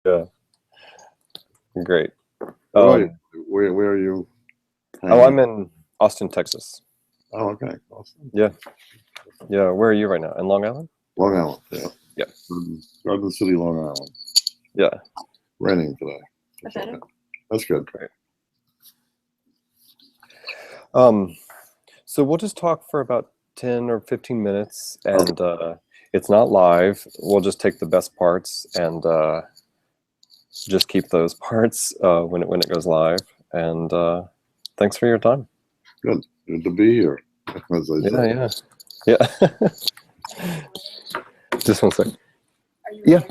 Yeah, great. Where are you? Um, Where are you oh, hanging? I'm in Austin, Texas. Oh, okay. Awesome. Yeah, yeah. Where are you right now? In Long Island? Long Island. Yeah. Yeah, Garden City, Long Island. yeah. Raining today. That's okay. That's good. Great. Um, so we'll just talk for about 10 or 15 minutes, Okay. and it's not live. We'll just take the best parts and just keep those parts when it goes live. And thanks for your time. Good. Good to be here, as I Yeah, say. yeah, yeah. Just one second. Yeah,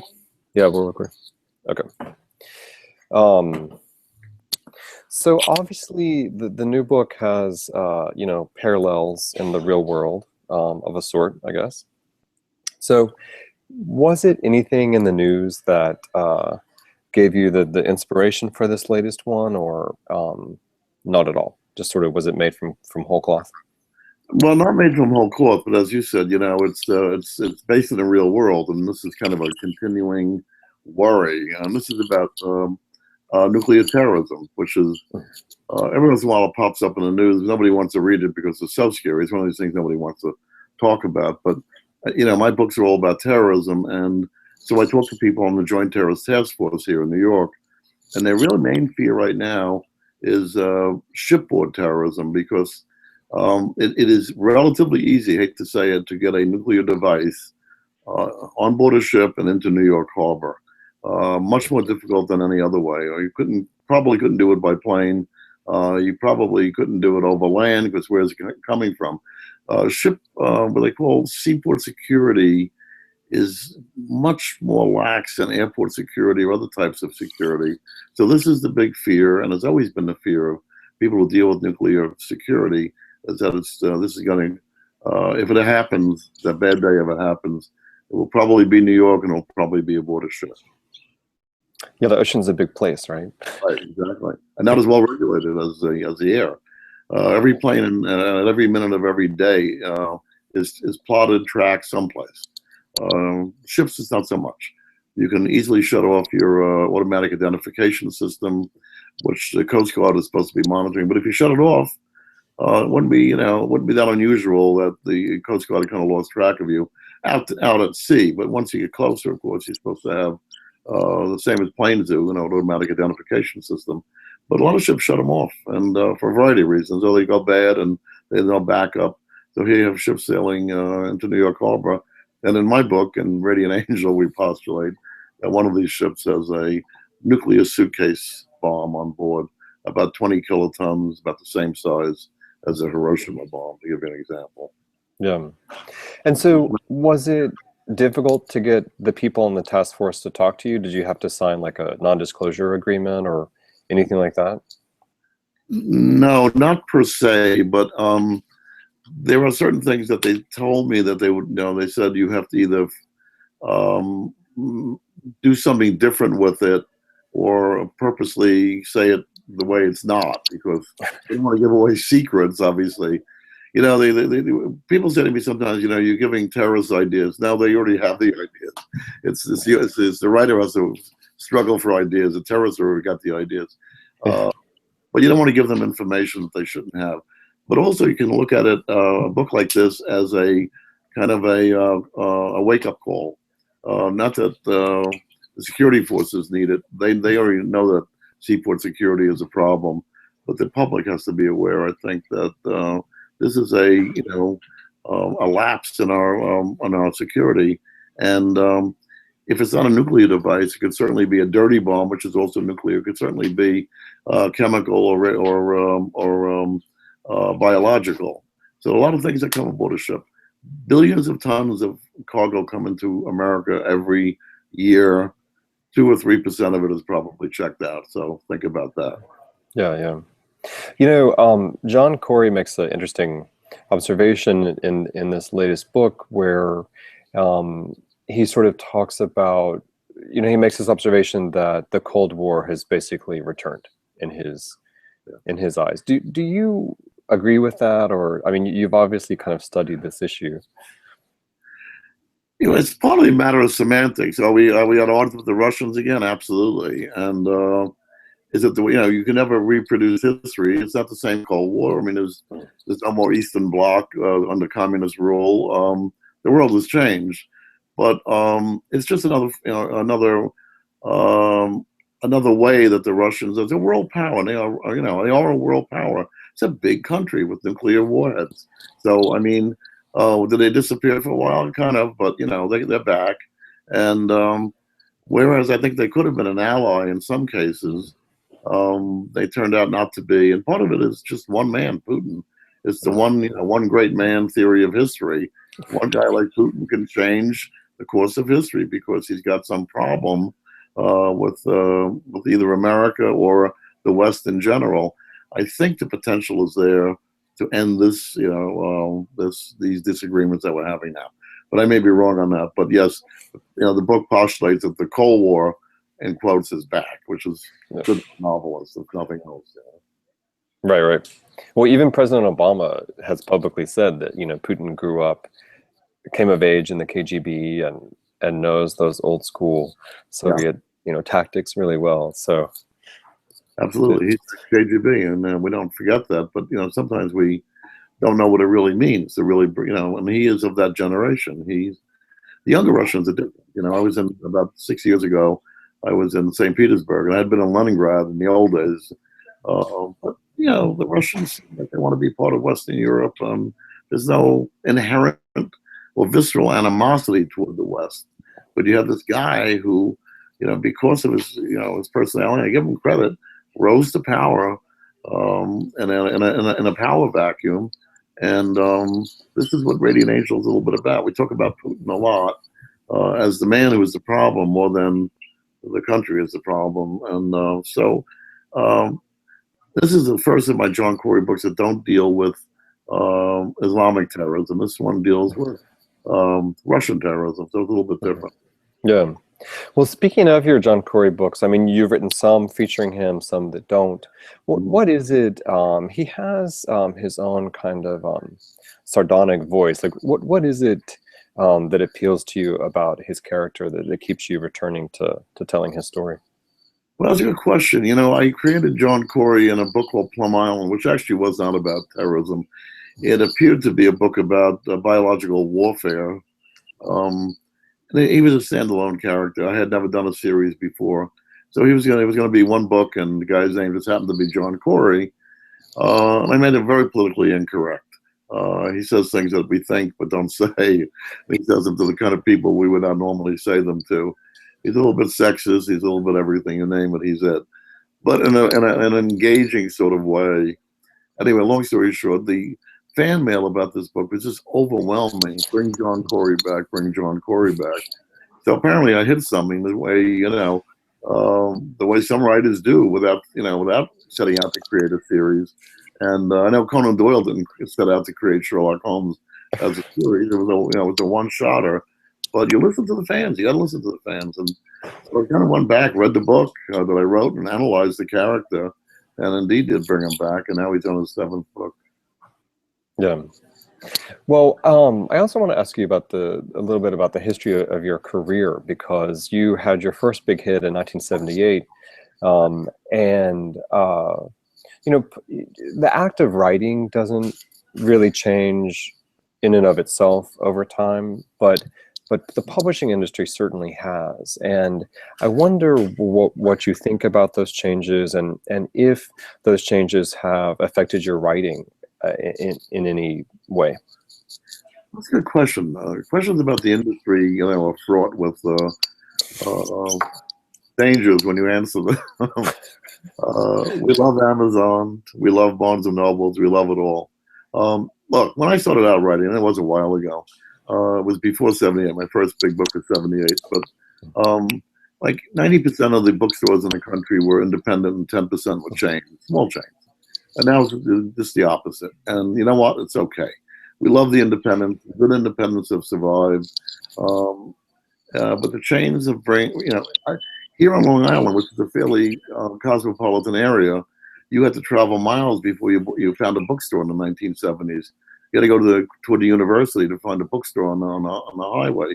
yeah, we're recording. Okay. Um, so obviously the new book has parallels in the real world of a sort, I guess. So was it anything in the news that gave you the inspiration for this latest one, or not at all? Just sort of, was it made from whole cloth? Well, not made from whole cloth, but as you said, it's based in the real world, and this is kind of a continuing worry. And this is about nuclear terrorism, which is every once in a while it pops up in the news. Nobody wants to read it because it's so scary. It's one of these things nobody wants to talk about. But my books are all about terrorism, and so I talk to people on the Joint Terrorist Task Force here in New York, and their real main fear right now is shipboard terrorism because it is relatively easy, I hate to say it, to get a nuclear device on board a ship and into New York Harbor. Much more difficult than any other way. Or you probably couldn't do it by plane. You probably couldn't do it over land because where's it coming from? What they call seaport security is much more lax than airport security or other types of security. So this is the big fear, and has always been the fear of people who deal with nuclear security, is that this is going to, if it happens, that bad day ever happens, it will probably be New York, and it'll probably be aboard a ship. Yeah, the ocean's a big place, right? Right, exactly, and not as well regulated as the air. Every plane and every minute of every day is plotted, tracked someplace. Ships is not so much. You can easily shut off your automatic identification system, which the Coast Guard is supposed to be monitoring. But if you shut it off, it wouldn't be that unusual that the Coast Guard kind of lost track of you out at sea. But once you get closer, of course, you're supposed to have the same as planes do, an automatic identification system. But a lot of ships shut them off, and for a variety of reasons, or they go bad and there's no backup. So here you have ships sailing into New York Harbor, and in my book, in Radiant Angel, we postulate that one of these ships has a nuclear suitcase bomb on board, about 20 kilotons, about the same size as a Hiroshima bomb, to give you an example. Yeah. And so was it difficult to get the people on the task force to talk to you? Did you have to sign like a non-disclosure agreement or anything like that? No, not per se, but there are certain things that they told me that they would know. They said you have to either um, do something different with it or purposely say it the way it's not because they don't want to give away secrets, obviously. People say to me sometimes, you're giving terrorists ideas. Now they already have the ideas. It's the writer has to struggle for ideas. The terrorists already got the ideas. But you don't want to give them information that they shouldn't have. But also, you can look at it, a book like this, as a kind of a wake up call. Not that the security forces need it; they already know that seaport security is a problem, but the public has to be aware. I think that this is a lapse in our security, and if it's not a nuclear device, it could certainly be a dirty bomb, which is also nuclear. It could certainly be chemical or biological. So a lot of things that come aboard a ship. Billions of tons of cargo come into America every year. 2 or 3% of it is probably checked out. So think about that. Yeah, yeah. John Corey makes an interesting observation in this latest book where he sort of talks about, he makes this observation that the Cold War has basically returned in his eyes. Do you agree with that? Or, I mean, you've obviously kind of studied this issue. It's partly a matter of semantics. Are we at odds with the Russians again? Absolutely. And is it you can never reproduce history. It's not the same Cold War. I mean, there's no more Eastern Bloc under communist rule. The world has changed, but it's just another way that the Russians are a world power. And they are a world power. It's a big country with nuclear warheads. So I mean, did they disappear for a while? Kind of, but they're back. And whereas I think they could have been an ally in some cases, they turned out not to be. And part of it is just one man, Putin. It's the one great man theory of history. One guy like Putin can change the course of history because he's got some problem with either America or the West in general. I think the potential is there to end this, these disagreements that we're having now. But I may be wrong on that. But yes, the book postulates that the Cold War, in quotes, is back, which is good novelist, if nothing else. Right. Well, even President Obama has publicly said that Putin grew up, came of age in the KGB, and knows those old school Soviet tactics really well. So absolutely, he's the KGB, and we don't forget that. But sometimes we don't know what it really means to really, and he is of that generation. The younger Russians are different. I was in about 6 years ago. I was in St. Petersburg, and I had been in Leningrad in the old days. But the Russians, they want to be part of Western Europe. There's no inherent or visceral animosity toward the West, but you have this guy who, because of his personality, I give him credit, rose to power in a power vacuum. And this is what Radiant Angel is a little bit about. We talk about Putin a lot as the man who is the problem more than the country is the problem. And so this is the first of my John Corey books that don't deal with Islamic terrorism. This one deals with Russian terrorism, so it's a little bit different. Yeah. Well, speaking of your John Corey books, I mean, you've written some featuring him, some that don't. What is it? He has his own kind of sardonic voice. Like, what is it that appeals to you about his character that keeps you returning to telling his story? Well, that's a good question. I created John Corey in a book called Plum Island, which actually was not about terrorism. It appeared to be a book about biological warfare. He was a standalone character. I had never done a series before, so it was going to be one book, and the guy's name just happened to be John Corey. And I made it very politically incorrect. He says things that we think but don't say. He says them to the kind of people we would not normally say them to. He's a little bit sexist. He's a little bit everything you name it. He's it, but in an engaging sort of way. Anyway, long story short, the fan mail about this book was just overwhelming. Bring John Corey back. Bring John Corey back. So apparently, I hit something the way some writers do without setting out to create a series. And I know Conan Doyle didn't set out to create Sherlock Holmes as a series. It was a one-shotter. But you listen to the fans. You got to listen to the fans. And so I kind of went back, read the book that I wrote, and analyzed the character, and indeed did bring him back. And now he's on his 7th book. Yeah. Well, I also want to ask you about a little bit about the history of your career, because you had your first big hit in 1978, and the act of writing doesn't really change in and of itself over time, but the publishing industry certainly has. And I wonder what you think about those changes, and if those changes have affected your writing in any way. That's a good question. Questions about the industry, are fraught with dangers when you answer them. We love Amazon. We love Barnes and Nobles. We love it all. Look, when I started out writing, and it was a while ago, it was before 78. My first big book was 78. But like 90% of the bookstores in the country were independent and 10% were chains, small chains. And now it's just the opposite. And you know what? It's okay. We love the independents. Good independents have survived. But the chains have here on Long Island, which is a fairly cosmopolitan area, you had to travel miles before you found a bookstore in the 1970s. You had to go toward the university to find a bookstore on the highway.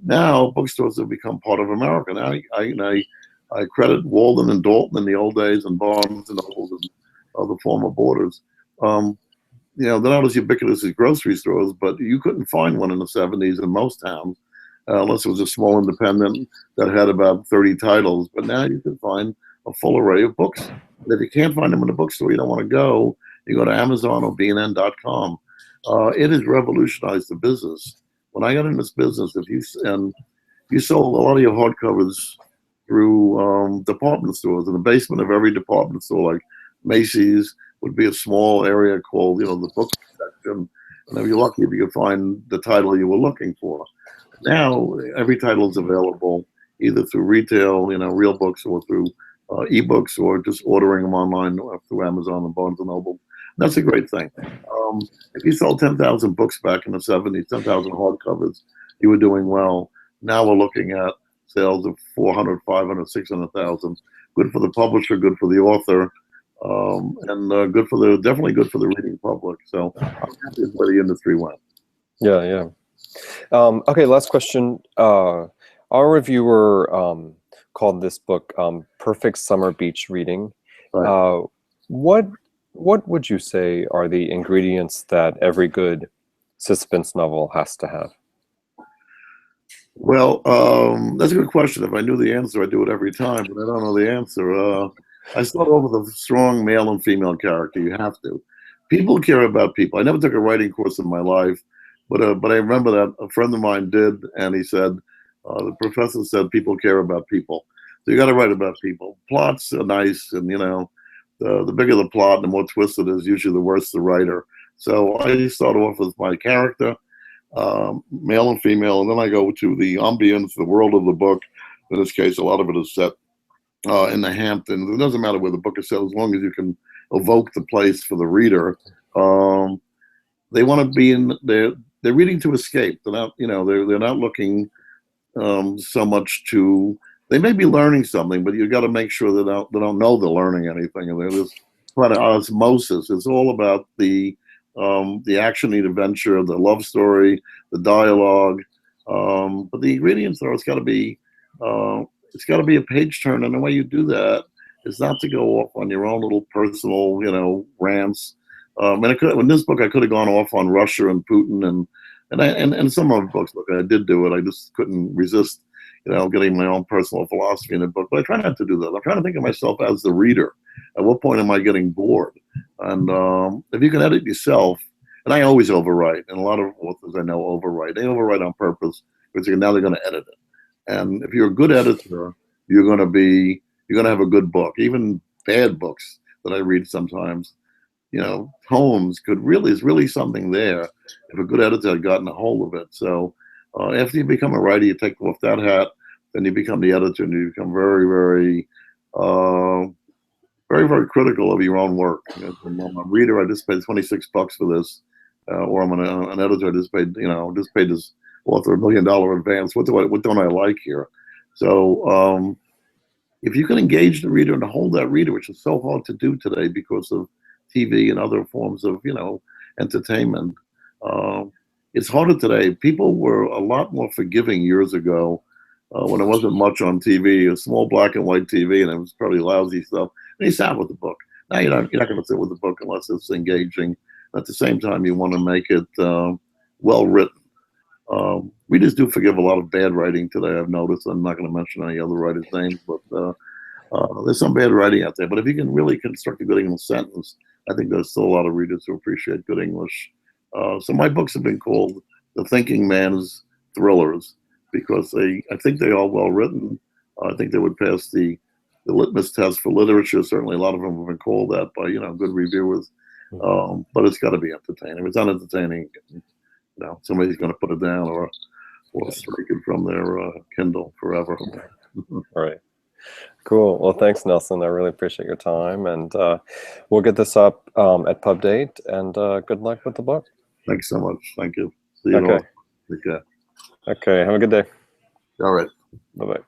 Now bookstores have become part of America. Now I credit Walden and Dalton in the old days, and Barnes and Noble and the former Borders. They're not as ubiquitous as grocery stores, but you couldn't find one in the 70s in most towns, unless it was a small independent that had about 30 titles. But now you can find a full array of books. And if you can't find them in a bookstore, you don't want to go, you go to Amazon or BNN.com. It has revolutionized the business. When I got in this business, you sold a lot of your hardcovers through department stores. In the basement of every department store, like Macy's, would be a small area called, the book section. And if you're lucky, if you could find the title you were looking for. Now, every title is available either through retail, real books, or through ebooks, or just ordering them online through Amazon and Barnes & Noble. That's a great thing. If you sold 10,000 books back in the 70s, 10,000 hardcovers, you were doing well. Now we're looking at sales of 400, 500, 600,000. Good for the publisher, good for the author, and definitely good for the reading public. So I'm happy with where the industry went. Yeah. Okay, last question. Our reviewer called this book Perfect Summer Beach Reading. Right. What would you say are the ingredients that every good suspense novel has to have? Well, that's a good question. If I knew the answer, I'd do it every time, but I don't know the answer. I start off with a strong male and female character. You have to. People care about people. I never took a writing course in my life, but I remember that a friend of mine did, and he said, the professor said people care about people. So you got to write about people. Plots are nice, and the bigger the plot, the more twisted it is, usually the worse the writer. So I start off with my character, male and female, and then I go to the ambience, the world of the book. In this case, a lot of it is set in the Hamptons. It doesn't matter where the book is set, as long as you can evoke the place for the reader. They want to be in there. They're reading to escape. They're not, they're not looking so much to. They may be learning something, but you got to make sure they don't know they're learning anything. And there's kind of osmosis. It's all about the action, the adventure, the love story, the dialogue. But the ingredients are, it's got to be a page turner. And the way you do that is not to go off on your own little personal, rants. And in this book, I could have gone off on Russia and Putin and some other books. Look, I did do it. I just couldn't resist, getting my own personal philosophy in the book. But I try not to do that. I'm trying to think of myself as the reader. At what point am I getting bored? And if you can edit yourself, and I always overwrite, and a lot of authors I know overwrite. They overwrite on purpose because now they're going to edit it. And if you're a good editor, you're going to have a good book. Even bad books that I read sometimes, poems is really something there if a good editor had gotten a hold of it. So after you become a writer, you take off that hat, then you become the editor, and you become very, very, very, very critical of your own work. I'm a reader, I just paid $26 for this, or I'm an editor, I just paid this author $1 million advance. What don't I like here? So if you can engage the reader and hold that reader, which is so hard to do today because of TV and other forms of entertainment, it's harder today. People were a lot more forgiving years ago when there wasn't much on TV, a small black and white TV, and it was probably lousy stuff. And you sat with the book. Now you're not going to sit with the book unless it's engaging. At the same time, you want to make it well written. Readers do forgive a lot of bad writing today, I've noticed. I'm not going to mention any other writers' names, but there's some bad writing out there. But if you can really construct a good English sentence, I think there's still a lot of readers who appreciate good English. So my books have been called the thinking man's thrillers because I think they are well written. I think they would pass the litmus test for literature. Certainly a lot of them have been called that by good reviewers. But it's got to be entertaining. If it's not entertaining, somebody's going to put it down or strike it from their Kindle forever. All right. Cool. Well, thanks, Nelson. I really appreciate your time. And we'll get this up at Pub Date. And good luck with the book. Thanks so much. Thank you. See you Okay. all. Take care. Okay. Have a good day. All right. Bye-bye.